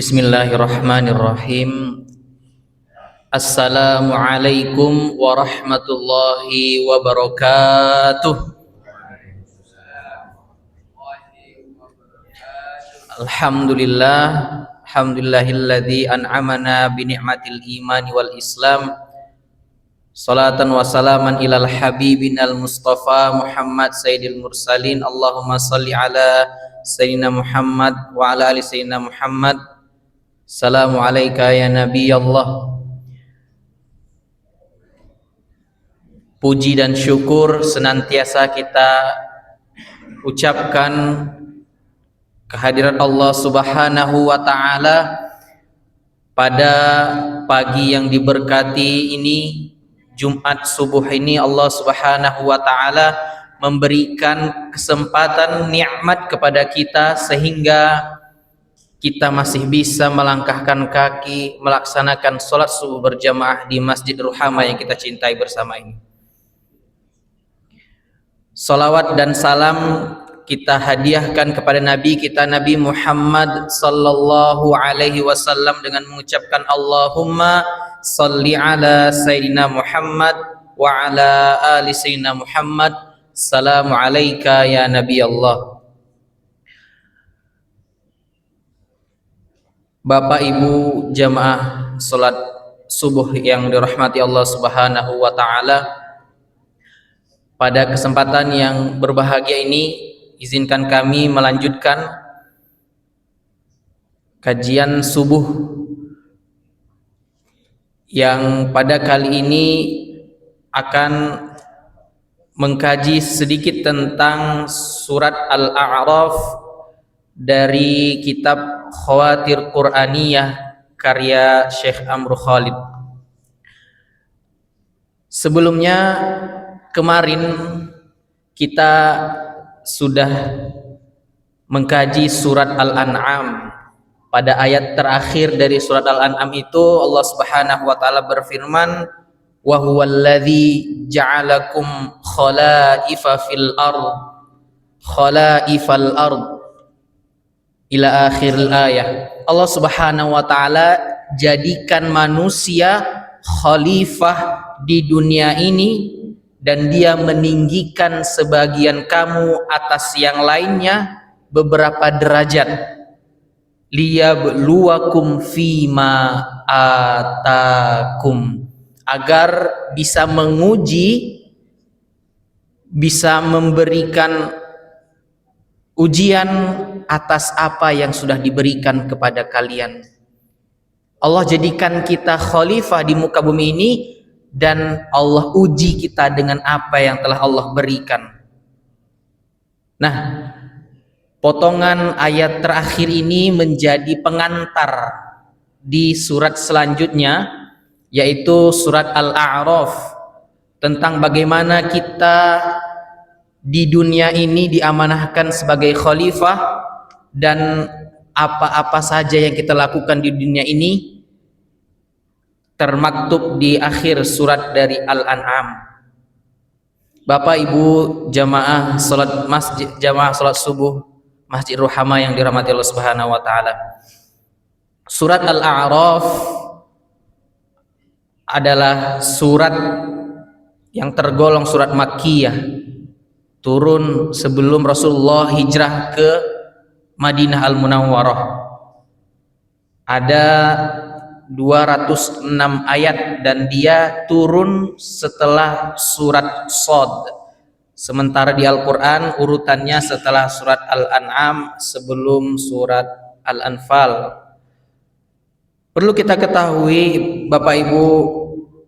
Bismillahirrahmanirrahim. Assalamualaikum warahmatullahi wabarakatuh. Alhamdulillah, alhamdulillahilladzi an'amana bi ni'matil imani wal islam. Salatan wa salaman ilal habibinal mustafa Muhammad sayyidil mursalin. Allahumma salli ala sayyidina Muhammad wa ala ali sayyidina Muhammad. Assalamualaikum ya Nabi Allah. Puji dan syukur senantiasa kita ucapkan kehadirat Allah Subhanahu wa taala pada pagi yang diberkati ini, Jumat subuh ini. Allah Subhanahu wa taala memberikan kesempatan nikmat kepada kita sehingga kita masih bisa melangkahkan kaki melaksanakan sholat subuh berjamaah di Masjid Ruhama yang kita cintai bersama ini. Salawat dan salam kita hadiahkan kepada Nabi kita, Nabi Muhammad sallallahu alaihi wasallam, dengan mengucapkan Allahumma salli ala Sayyidina Muhammad wa ala ali Sayyidina Muhammad. Assalamu alayka ya Nabi Allah. Bapak Ibu jamaah salat subuh yang dirahmati Allah Subhanahu wa taala, pada kesempatan yang berbahagia ini izinkan kami melanjutkan kajian subuh yang pada kali ini akan mengkaji sedikit tentang surat Al-A'raf dari kitab Khawatir Qur'aniyah karya Syekh Amru Khalid. Sebelumnya kemarin kita sudah mengkaji surat Al-An'am. Pada ayat terakhir dari surat Al-An'am itu Allah Subhanahu wa taala berfirman, wa huwallazi ja'alakum khalaifal ard ila akhir ayat. Allah Subhanahu wa taala jadikan manusia khalifah di dunia ini dan dia meninggikan sebagian kamu atas yang lainnya beberapa derajat. Liyabluwakum fima atakum, agar bisa menguji, bisa memberikan ujian atas apa yang sudah diberikan kepada kalian. Allah jadikan kita khalifah di muka bumi ini dan Allah uji kita dengan apa yang telah Allah berikan. Nah, potongan ayat terakhir ini menjadi pengantar di surat selanjutnya, yaitu surat Al-A'raf, tentang bagaimana kita di dunia ini diamanahkan sebagai khalifah dan apa-apa saja yang kita lakukan di dunia ini termaktub di akhir surat dari Al-An'am. Bapak Ibu jamaah salat masjid, jamaah salat subuh Masjid Ruhama yang dirahmati Allah Subhanahu wa taala. Surat Al-A'raf adalah surat yang tergolong surat Makkiyah, turun sebelum Rasulullah hijrah ke Madinah Al-Munawwarah. Ada 206 ayat dan dia turun setelah surat Shad. Sementara di Al-Quran urutannya setelah surat Al-An'am, sebelum surat Al-Anfal. Perlu kita ketahui Bapak Ibu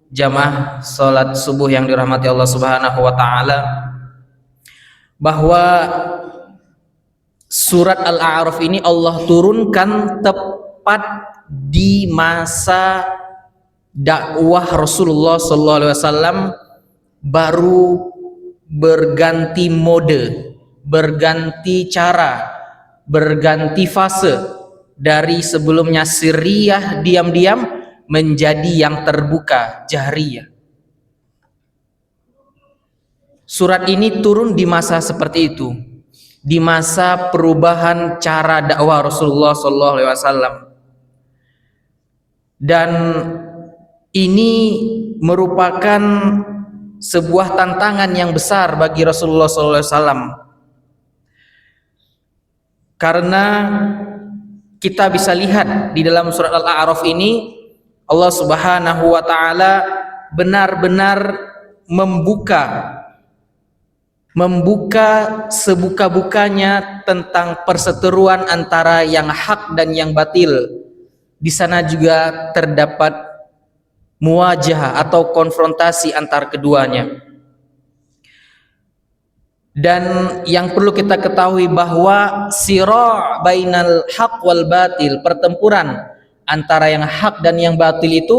jamaah salat subuh yang dirahmati Allah Subhanahu wa taala, bahwa surat Al-A'raf ini Allah turunkan tepat di masa dakwah Rasulullah SAW baru berganti mode, berganti cara, berganti fase dari sebelumnya sirriyah diam-diam menjadi yang terbuka jahriyah. Surat ini turun di masa seperti itu, di masa perubahan cara dakwah Rasulullah SAW. Dan ini merupakan sebuah tantangan yang besar bagi Rasulullah SAW, karena kita bisa lihat di dalam surat Al-A'raf ini Allah Subhanahu wa taala benar-benar membuka sebuka-bukanya tentang perseteruan antara yang hak dan yang batil. Di sana juga terdapat muwajah atau konfrontasi antar keduanya. Dan yang perlu kita ketahui bahwa sira' bainal haq wal batil, pertempuran antara yang hak dan yang batil itu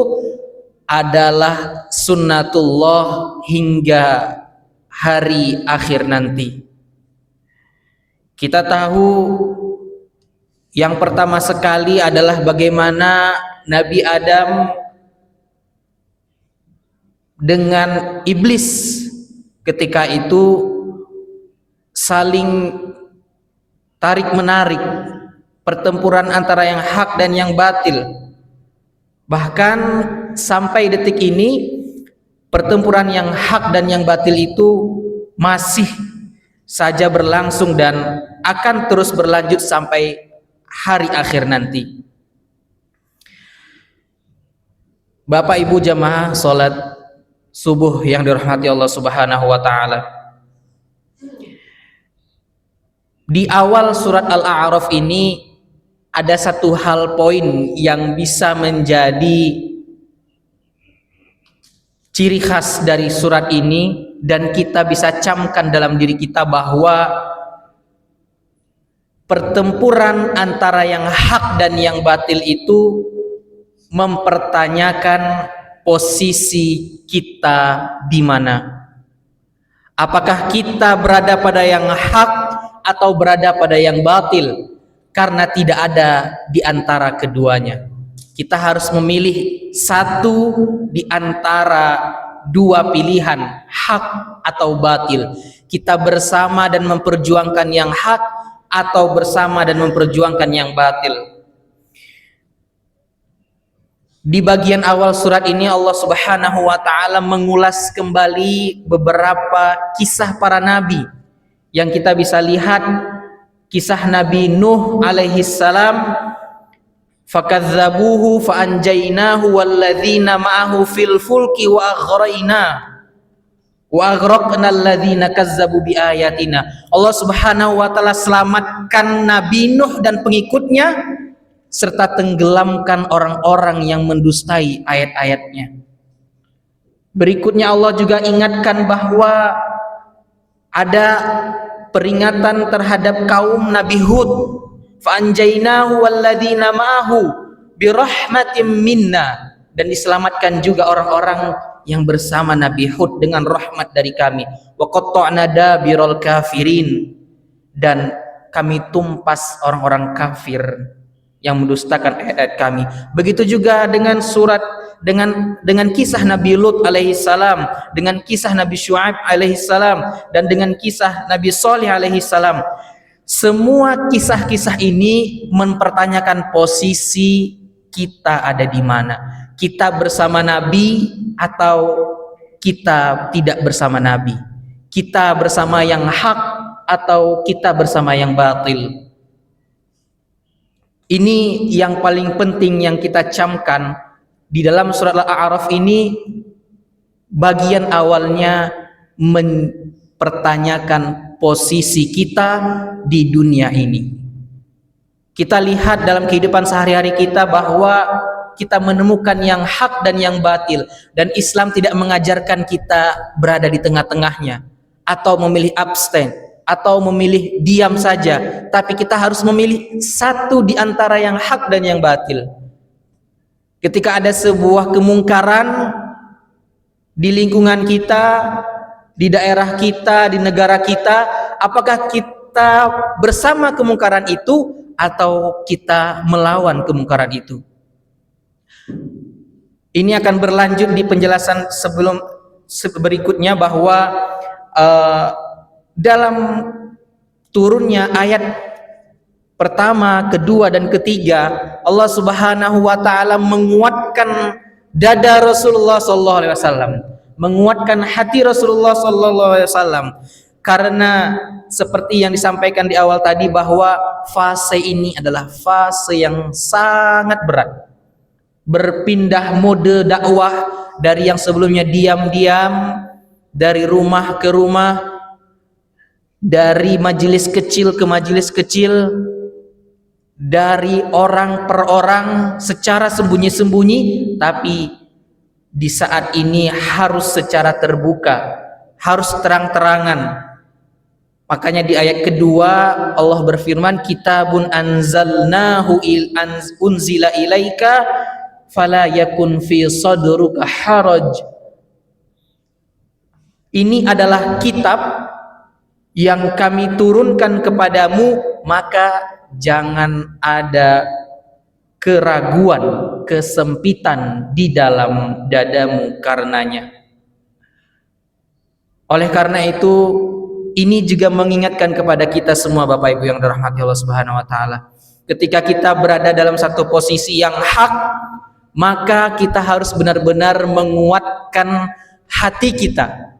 adalah sunnatullah hingga hari akhir nanti. Kita tahu yang pertama sekali adalah bagaimana Nabi Adam dengan iblis ketika itu saling tarik menarik, pertempuran antara yang hak dan yang batil. Bahkan sampai detik ini pertempuran yang hak dan yang batil itu masih saja berlangsung dan akan terus berlanjut sampai hari akhir nanti. Bapak Ibu jamaah salat subuh yang dirahmati Allah Subhanahu wa taala. Di awal surat Al-A'raf ini ada satu hal poin yang bisa menjadi ciri khas dari surat ini dan kita bisa camkan dalam diri kita bahwa pertempuran antara yang hak dan yang batil itu mempertanyakan posisi kita di mana. Apakah kita berada pada yang hak atau berada pada yang batil? Karena tidak ada di antara keduanya. Kita harus memilih satu di antara dua pilihan, hak atau batil. Kita bersama dan memperjuangkan yang hak atau bersama dan memperjuangkan yang batil. Di bagian awal surat ini Allah Subhanahu wa taala mengulas kembali beberapa kisah para nabi yang kita bisa lihat. Kisah Nabi Nuh alaihi salam, fakadzabuhu faanjainahu walladzina ma'ahu fil fulki wa aghraqna alladzina kazzabu biayatina. Allah Subhanahu wa taala selamatkan Nabi Nuh dan pengikutnya serta tenggelamkan orang-orang yang mendustai ayat-ayatnya. Berikutnya Allah juga ingatkan bahwa ada peringatan terhadap kaum Nabi Hud, fa'anjainahu walladzina ma'ahu birahmatim minna, dan diselamatkan juga orang-orang yang bersama Nabi Hud dengan rahmat dari kami. Wa qatta'na dabiral kafirin, dan kami tumpas orang-orang kafir yang mendustakan ayat kami. Begitu juga dengan dengan kisah Nabi Lut alaihi salam, dengan kisah Nabi Syuaib alaihi salam, dan dengan kisah Nabi Shalih alaihi salam. Semua kisah-kisah ini mempertanyakan posisi kita ada di mana. Kita bersama Nabi atau kita tidak bersama Nabi. Kita bersama yang hak atau kita bersama yang batil. Ini yang paling penting yang kita camkan di dalam surat Al-A'raf ini. Bagian awalnya mempertanyakan posisi kita di dunia ini. Kita lihat dalam kehidupan sehari-hari kita bahwa kita menemukan yang hak dan yang batil, dan Islam tidak mengajarkan kita berada di tengah-tengahnya atau memilih abstain atau memilih diam saja, tapi kita harus memilih satu di antara yang hak dan yang batil. Ketika ada sebuah kemungkaran di lingkungan kita, di daerah kita, di negara kita, apakah kita bersama kemungkaran itu atau kita melawan kemungkaran itu? Ini akan berlanjut di penjelasan berikutnya bahwa dalam turunnya ayat pertama, kedua, dan ketiga, Allah Subhanahu wa taala menguatkan dada Rasulullah sallallahu alaihi wasallam, menguatkan hati Rasulullah sallallahu alaihi wasallam, karena seperti yang disampaikan di awal tadi bahwa fase ini adalah fase yang sangat berat. Berpindah mode dakwah dari yang sebelumnya diam-diam, dari rumah ke rumah, dari majelis kecil ke majelis kecil, dari orang per orang secara sembunyi-sembunyi, tapi di saat ini harus secara terbuka, harus terang-terangan. Makanya di ayat kedua Allah berfirman, kitabun anzalnahu unzila ilaika fala yakun fi sadruka haraj. Ini adalah kitab yang kami turunkan kepadamu, maka jangan ada keraguan, kesempitan di dalam dadamu karenanya. Oleh karena itu, ini juga mengingatkan kepada kita semua Bapak Ibu yang dirahmati Allah Subhanahu wa taala. Ketika kita berada dalam satu posisi yang hak, maka kita harus benar-benar menguatkan hati kita,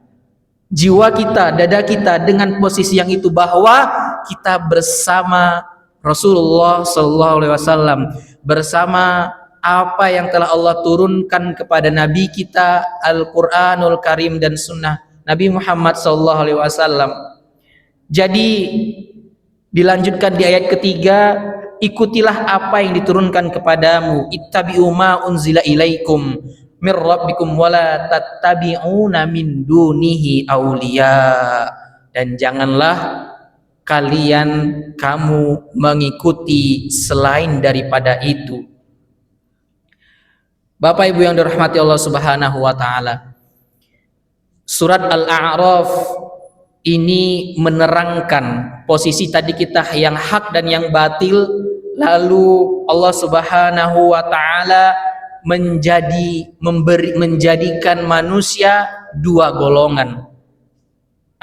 jiwa kita, dada kita dengan posisi yang itu, bahwa kita bersama Rasulullah sallallahu alaihi wasallam, bersama apa yang telah Allah turunkan kepada Nabi kita, Al-Quranul Karim dan Sunnah Nabi Muhammad sallallahu alaihi wasallam. Jadi dilanjutkan di ayat ketiga, ikutilah apa yang diturunkan kepadamu, ittabi'u ma unzila ilaikum mir rabbikum wala tattabi'una min dunihi awliya, dan janganlah kamu mengikuti selain daripada itu. Bapak Ibu yang dirahmati Allah Subhanahu wa taala, surat Al-A'raf ini menerangkan posisi tadi kita yang hak dan yang batil. Lalu Allah Subhanahu wa taala menjadikan manusia dua golongan,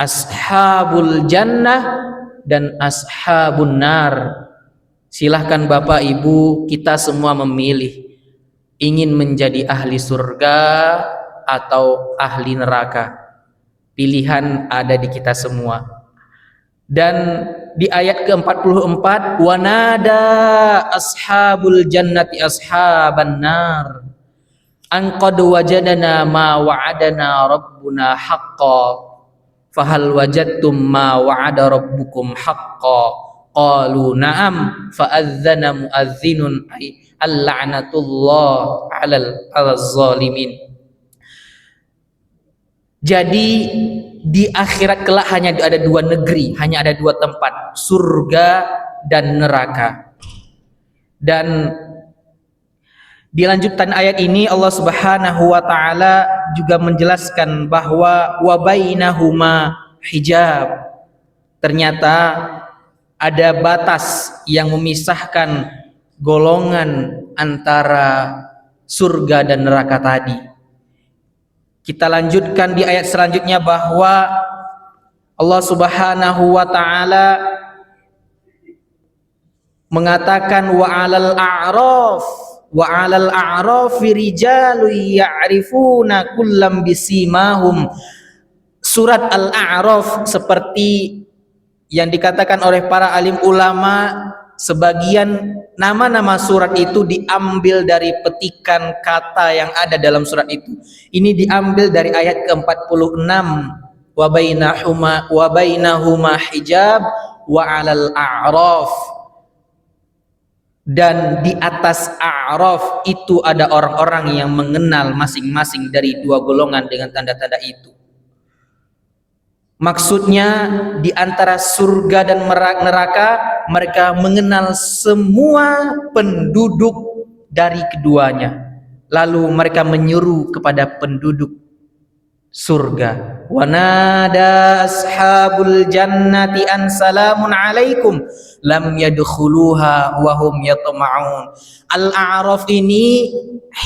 ashabul jannah dan ashabun nar. Silahkan Bapak Ibu, kita semua memilih ingin menjadi ahli surga atau ahli neraka. Pilihan ada di kita semua. Dan di ayat ke-44, wanada ashabul jannati ashaban nar an qad wajadana ma wa'adana rabbuna haqqan fahal wajadtum ma wa'ada rabbukum haqqan qalu na'am fa'adzana mu'adzinun ay al-la'natullah 'alal zalimin. Jadi di akhirat kelak hanya ada dua negeri, hanya ada dua tempat, surga dan neraka. Dan dilanjutkan ayat ini Allah Subhanahu wa taala juga menjelaskan bahwa wa bainahuma hijab. Ternyata ada batas yang memisahkan golongan antara surga dan neraka tadi. Kita lanjutkan di ayat selanjutnya bahwa Allah Subhanahu wa taala mengatakan wa 'alal a'rafi rijalun ya'rifuna kullam bisimahum. Surat Al-A'raf seperti yang dikatakan oleh para alim ulama, sebagian nama-nama surat itu diambil dari petikan kata yang ada dalam surat itu. Ini diambil dari ayat ke-46, wa bainahuma hijab wa 'alal a'raf. Dan di atas a'raf itu ada orang-orang yang mengenal masing-masing dari dua golongan dengan tanda-tanda itu. Maksudnya di antara surga dan neraka mereka mengenal semua penduduk dari keduanya. Lalu mereka menyeru kepada penduduk surga, wa nada ashabul jannati an salamun alaikum lam yadkhuluha wa hum yatma'un. Al-A'raf ini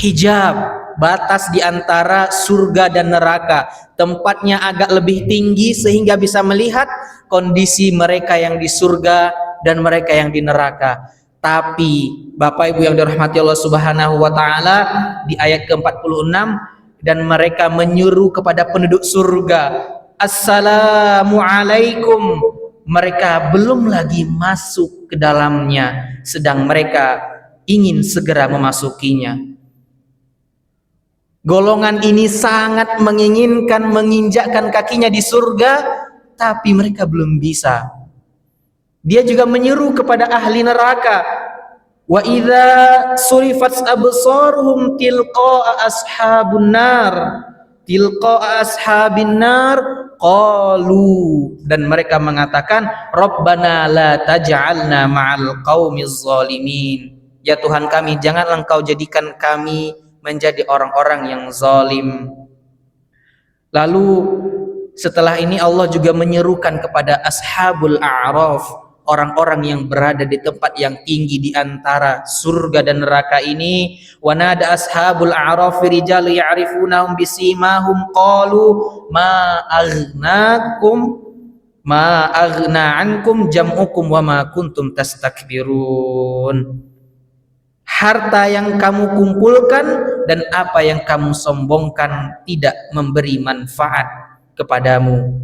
hijab, batas di antara surga dan neraka. Tempatnya agak lebih tinggi sehingga bisa melihat kondisi mereka yang di surga dan mereka yang di neraka. Tapi Bapak Ibu yang dirahmati Allah Subhanahu wa taala, di ayat ke-46, dan mereka menyuruh kepada penduduk surga, Assalamualaikum. Mereka belum lagi masuk ke dalamnya, sedang mereka ingin segera memasukinya. Golongan ini sangat menginginkan menginjakkan kakinya di surga, tapi mereka belum bisa. Dia juga menyeru kepada ahli neraka, wa idza surifat absaruhum tilqa'a ashabin nar qalu, dan mereka mengatakan, Rabbana la taj'alna ma'al qaumiz zalimin. Ya Tuhan kami, janganlah Engkau jadikan kami menjadi orang-orang yang zalim. Lalu setelah ini Allah juga menyerukan kepada ashabul a'raf, orang-orang yang berada di tempat yang tinggi di antara surga dan neraka ini. Wa nada ashabul a'raf rijal ya'rifunahum bisimahum qalu ma aghna ankum jam'ukum wa ma kuntum tastakbirun. Harta yang kamu kumpulkan dan apa yang kamu sombongkan tidak memberi manfaat kepadamu.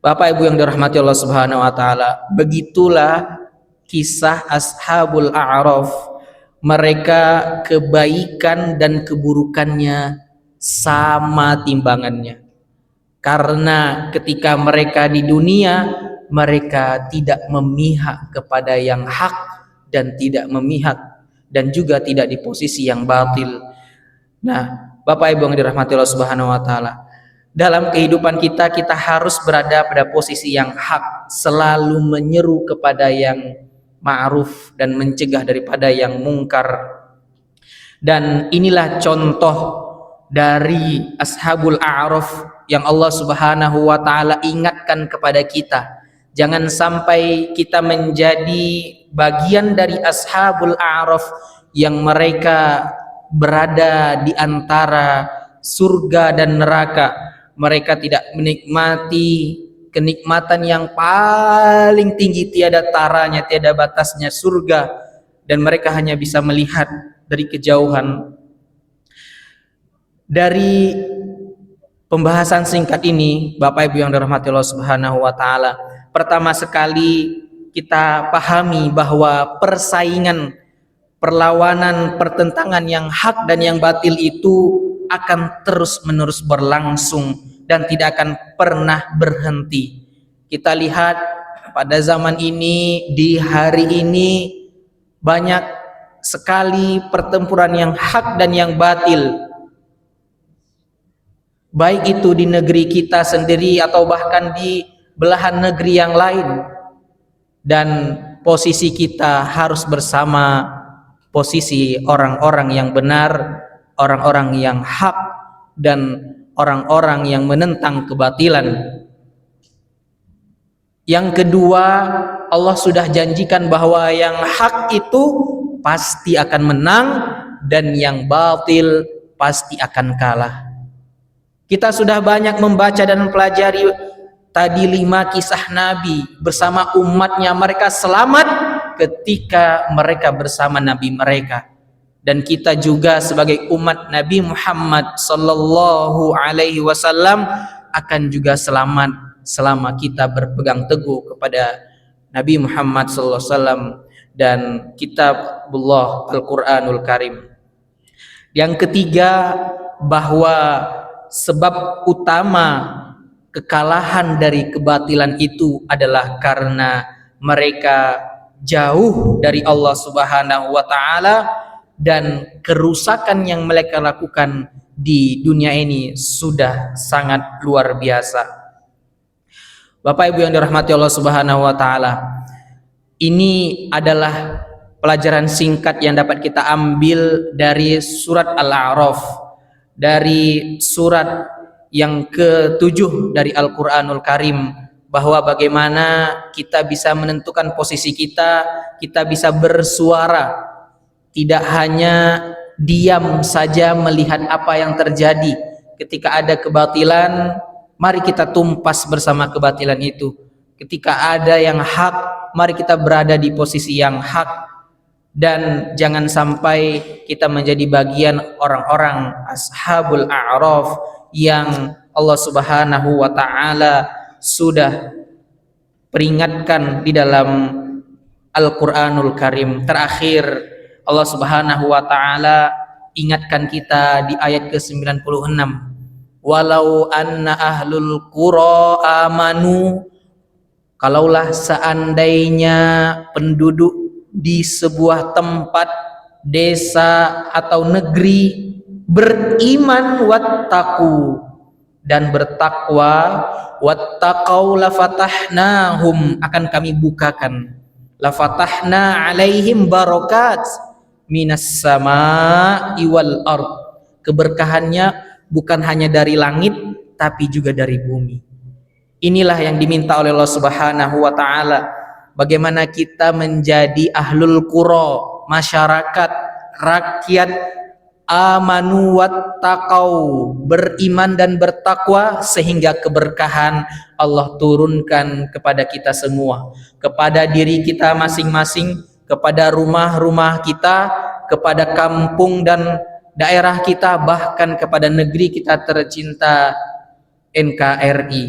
Bapak Ibu yang dirahmati Allah Subhanahu wa taala, begitulah kisah ashabul a'raf. Mereka kebaikan dan keburukannya sama timbangannya. Karena ketika mereka di dunia, mereka tidak memihak kepada yang hak dan tidak memihak dan juga tidak di posisi yang batil. Nah, Bapak Ibu yang dirahmati Allah Subhanahu wa taala, dalam kehidupan kita harus berada pada posisi yang hak, selalu menyeru kepada yang ma'ruf dan mencegah daripada yang mungkar. Dan inilah contoh dari ashabul a'raf yang Allah Subhanahu wa taala ingatkan kepada kita. Jangan sampai kita menjadi bagian dari ashabul a'raf yang mereka berada di antara surga dan neraka. Mereka tidak menikmati kenikmatan yang paling tinggi, tiada taranya, tiada batasnya, surga, dan mereka hanya bisa melihat dari kejauhan. Dari pembahasan singkat ini, Bapak Ibu yang dirahmati Allah Subhanahu wa taala, pertama sekali kita pahami bahwa persaingan, perlawanan, pertentangan yang hak dan yang batil itu akan terus-menerus berlangsung dan tidak akan pernah berhenti. Kita lihat pada zaman ini, di hari ini, banyak sekali pertempuran yang hak dan yang batil, baik itu di negeri kita sendiri atau bahkan di belahan negeri yang lain. Dan posisi kita harus bersama posisi orang-orang yang benar, orang-orang yang hak, dan orang-orang yang menentang kebatilan. Yang kedua, Allah sudah janjikan bahwa yang hak itu pasti akan menang dan yang batil pasti akan kalah. Kita sudah banyak membaca dan mempelajari tadi 5 kisah Nabi bersama umatnya. Mereka selamat ketika mereka bersama Nabi mereka. Dan kita juga sebagai umat Nabi Muhammad sallallahu alaihi wasallam akan juga selamat selama kita berpegang teguh kepada Nabi Muhammad sallallahu alaihi wasallam dan kitabullah Al-Qur'anul Karim. Yang ketiga, bahwa sebab utama kekalahan dari kebatilan itu adalah karena mereka jauh dari Allah Subhanahu wa taala, dan kerusakan yang mereka lakukan di dunia ini sudah sangat luar biasa. Bapak Ibu yang dirahmati Allah Subhanahu wa taala, ini adalah pelajaran singkat yang dapat kita ambil dari surat Al-A'raf, dari surat yang ke-7 dari Al-Quranul Karim, bahwa bagaimana kita bisa menentukan posisi kita bisa bersuara, tidak hanya diam saja melihat apa yang terjadi. Ketika ada kebatilan, mari kita tumpas bersama kebatilan itu. Ketika ada yang hak, mari kita berada di posisi yang hak dan jangan sampai kita menjadi bagian orang-orang ashabul a'raf yang Allah Subhanahu wa taala sudah peringatkan di dalam Al-Qur'anul Karim. Terakhir Allah Subhanahu wa taala ingatkan kita di ayat ke-96, walau anna ahlul qura amanu, kalaulah seandainya penduduk di sebuah tempat, desa atau negeri beriman, wattaqu dan bertakwa, wattaqau lafathnahum akan kami bukakan, lafatahna alaihim barakat minas sama'i wal ard, keberkahannya bukan hanya dari langit tapi juga dari bumi. Inilah yang diminta oleh Allah Subhanahu wa taala, bagaimana kita menjadi ahlul qura, masyarakat, rakyat amanu wattaqau, beriman dan bertakwa, sehingga keberkahan Allah turunkan kepada kita semua, kepada diri kita masing-masing, kepada rumah-rumah kita, kepada kampung dan daerah kita, bahkan kepada negeri kita tercinta NKRI.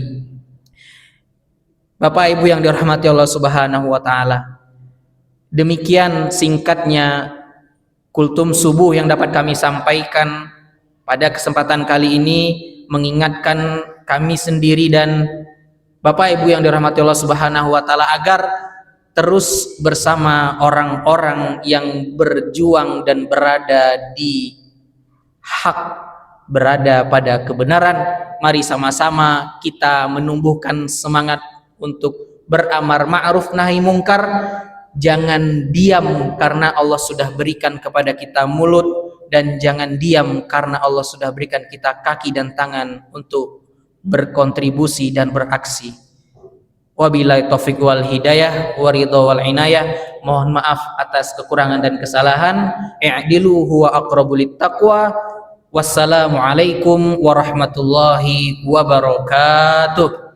Bapak Ibu yang dirahmati Allah Subhanahu wa taala, demikian singkatnya kultum subuh yang dapat kami sampaikan pada kesempatan kali ini, mengingatkan kami sendiri dan Bapak Ibu yang dirahmati Allah Subhanahu wa taala agar terus bersama orang-orang yang berjuang dan berada di hak, berada pada kebenaran. Mari sama-sama kita menumbuhkan semangat untuk beramar ma'ruf nahi mungkar. Jangan diam karena Allah sudah berikan kepada kita mulut, dan jangan diam karena Allah sudah berikan kita kaki dan tangan untuk berkontribusi dan beraksi. Wabillahi taufiq wal hidayah wa ridha wal inayah. Mohon maaf atas kekurangan dan kesalahan. I'dilu huwa aqrabu littaqwa. Wassalamualaikum warahmatullahi wabarakatuh.